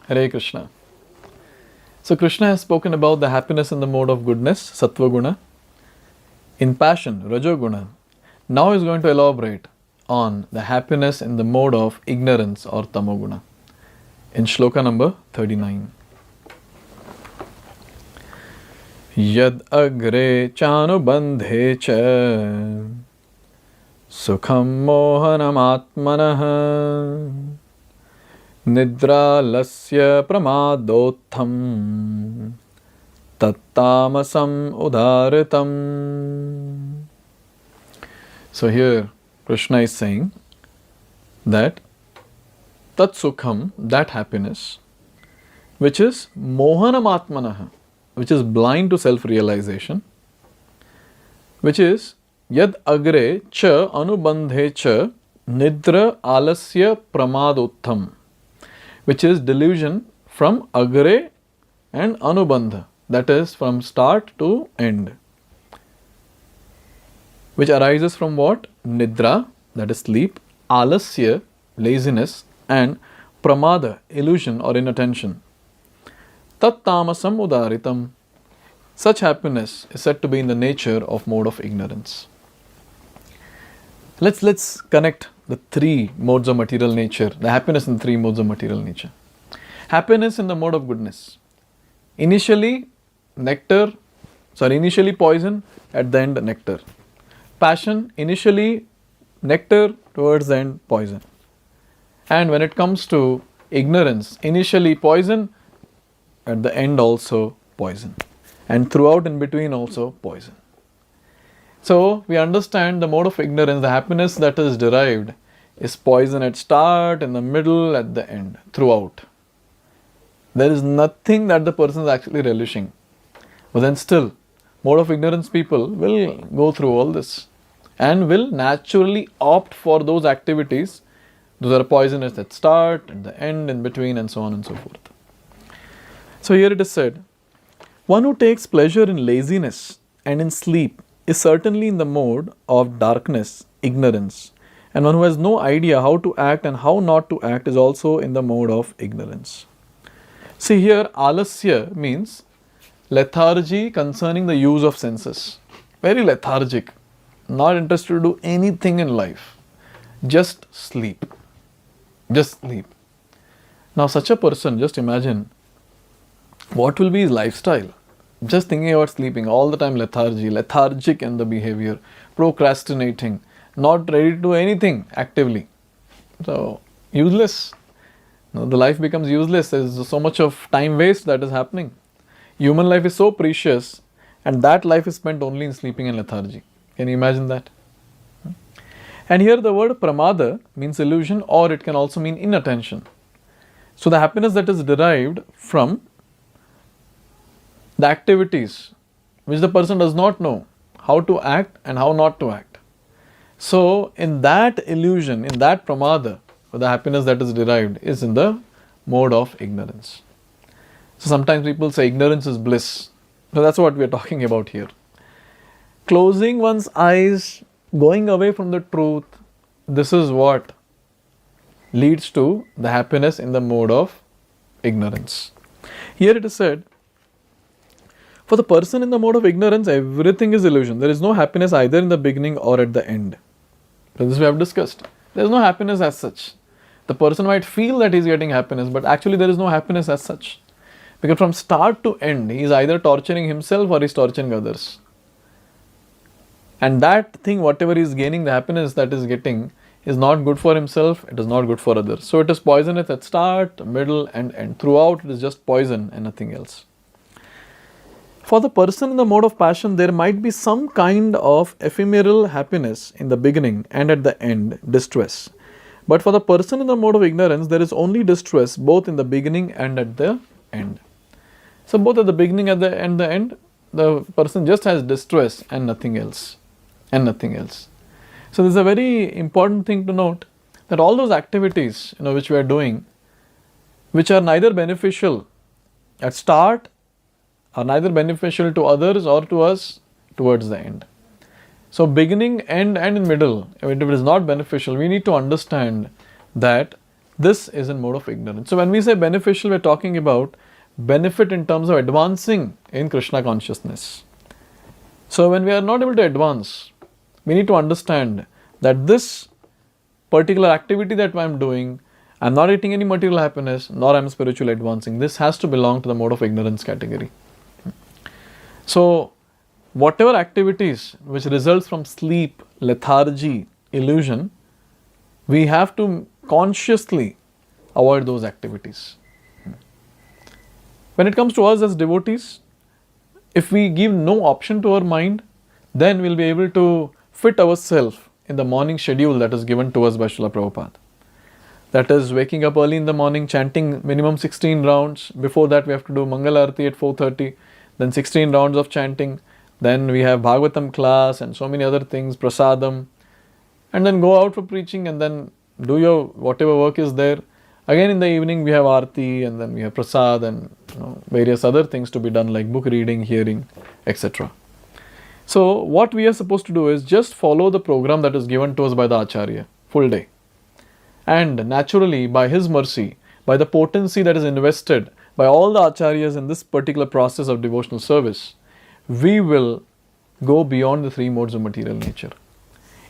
Hare Krishna. So Krishna has spoken about the happiness in the mode of goodness, Sattva Guna, in passion, Rajoguna. Now he is going to elaborate on the happiness in the mode of ignorance or Tamoguna in Shloka number 39. Yad agre chanubandhe cha sukham mohanam atmanah Nidra lasya pramadotham tattamasam udaritam. So here Krishna is saying that tat sukham, that happiness, which is mohanam atmanah, which is blind to self-realization, which is yad agre cha anubandhe cha nidra alasya pramadotham, which is delusion from agre and anubandha, that is from start to end, which arises from what? Nidra, that is sleep, alasya, laziness, and pramada, illusion or inattention. Tat tamasam udaritam. Such happiness is said to be in the nature of mode of ignorance. Let's connect the three modes of material nature, the happiness in three modes of material nature. Happiness in the mode of goodness. Initially poison, at the end nectar. Passion, initially nectar, towards the end poison. And when it comes to ignorance, initially poison, at the end also poison. And throughout in between also poison. So we understand the mode of ignorance, the happiness that is derived is poison at start, in the middle, at the end, throughout. There is nothing that the person is actually relishing. But then still, mode of ignorance people will go through all this and will naturally opt for those activities. Those are poisonous at start, at the end, in between, and so on and so forth. So here it is said, one who takes pleasure in laziness and in sleep is certainly in the mode of darkness, ignorance. And one who has no idea how to act and how not to act is also in the mode of ignorance. See here, alasya means lethargy concerning the use of senses. Very lethargic, not interested to do anything in life. Just sleep. Just sleep. Now such a person, just imagine, what will be his lifestyle? Just thinking about sleeping, all the time lethargic in the behavior, procrastinating, not ready to do anything actively. So, useless. Now, the life becomes useless. There is so much of time waste that is happening. Human life is so precious, and that life is spent only in sleeping and lethargy. Can you imagine that? And here the word pramada means illusion, or it can also mean inattention. So, the happiness that is derived from the activities which the person does not know how to act and how not to act. So, in that illusion, in that pramada, the happiness that is derived is in the mode of ignorance. So, sometimes people say ignorance is bliss. So, that's what we are talking about here. Closing one's eyes, going away from the truth, this is what leads to the happiness in the mode of ignorance. Here it is said, for the person in the mode of ignorance, everything is illusion. There is no happiness either in the beginning or at the end. So this we have discussed. There is no happiness as such. The person might feel that he is getting happiness, but actually there is no happiness as such. Because from start to end, he is either torturing himself or he is torturing others. And that thing, whatever he is gaining, the happiness that he is getting, is not good for himself, it is not good for others. So it is poisonous at start, middle and end. Throughout it is just poison and nothing else. For the person in the mode of passion, there might be some kind of ephemeral happiness in the beginning and at the end, distress. But for the person in the mode of ignorance, there is only distress both in the beginning and at the end. So both at the beginning and the end, the person just has distress and nothing else. And nothing else. So this is a very important thing to note, that all those activities which we are doing, which are neither beneficial at start, are neither beneficial to others or to us towards the end. So beginning, end and in middle, if it is not beneficial, we need to understand that This is in mode of ignorance. So when we say beneficial, we're talking about benefit in terms of advancing in Krishna consciousness. So when we are not able to advance, we need to understand that this particular activity that I'm doing, I'm not getting any material happiness, nor I'm spiritually advancing. This has to belong to the mode of ignorance category. So whatever activities which results from sleep, lethargy, illusion, we have to consciously avoid those activities. When it comes to us as devotees, if we give no option to our mind, then we'll be able to fit ourselves in the morning schedule that is given to us by Srila Prabhupada. That is waking up early in the morning, chanting minimum 16 rounds. Before that we have to do Mangal Arati at 4:30, then 16 rounds of chanting. Then we have Bhagavatam class and so many other things, prasadam. And then go out for preaching and then do your whatever work is there. Again in the evening we have Arti and then we have Prasad and various other things to be done like book reading, hearing, etc. So what we are supposed to do is just follow the program that is given to us by the Acharya, full day. And naturally by his mercy, by the potency that is invested by all the Acharyas in this particular process of devotional service, we will go beyond the three modes of material nature.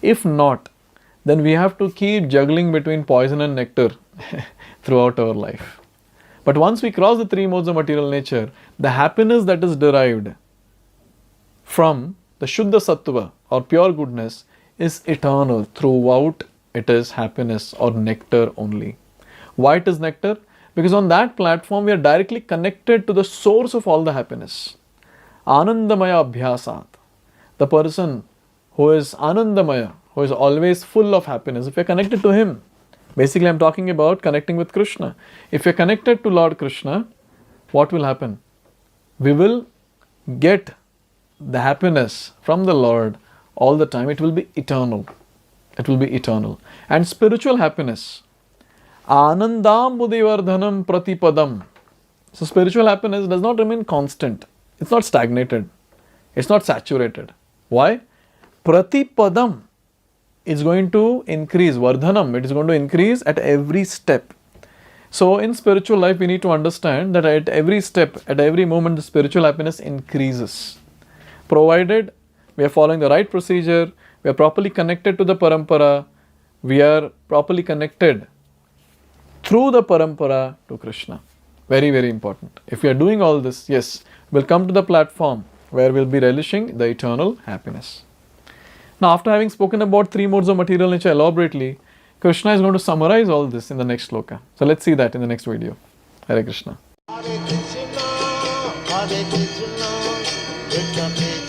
If not, then we have to keep juggling between poison and nectar throughout our life. But once we cross the three modes of material nature, the happiness that is derived from the Shuddha Sattva or pure goodness is eternal. Throughout it is happiness or nectar only. Why it is nectar? Because on that platform we are directly connected to the source of all the happiness. Anandamaya Abhyasat. The person who is Anandamaya, who is always full of happiness, if you are connected to him, basically I am talking about connecting with Krishna. If you are connected to Lord Krishna, what will happen? We will get the happiness from the Lord all the time. It will be eternal. It will be eternal. And spiritual happiness, Anandam Budivardhanam Pratipadam. So spiritual happiness does not remain constant. It's not stagnated. It's not saturated. Why? Pratipadam is going to increase. Vardhanam, it is going to increase at every step. So in spiritual life, we need to understand that at every step, at every moment, the spiritual happiness increases. Provided we are following the right procedure, we are properly connected to the parampara, we are properly connected through the parampara to Krishna. Very, very important. If we are doing all this, yes, we'll come to the platform where we'll be relishing the eternal happiness. Now, after having spoken about three modes of material nature elaborately, Krishna is going to summarize all this in the next shloka. So let's see that in the next video. Hare Krishna. Hare Krishna, Hare Krishna, Krishna Krishna.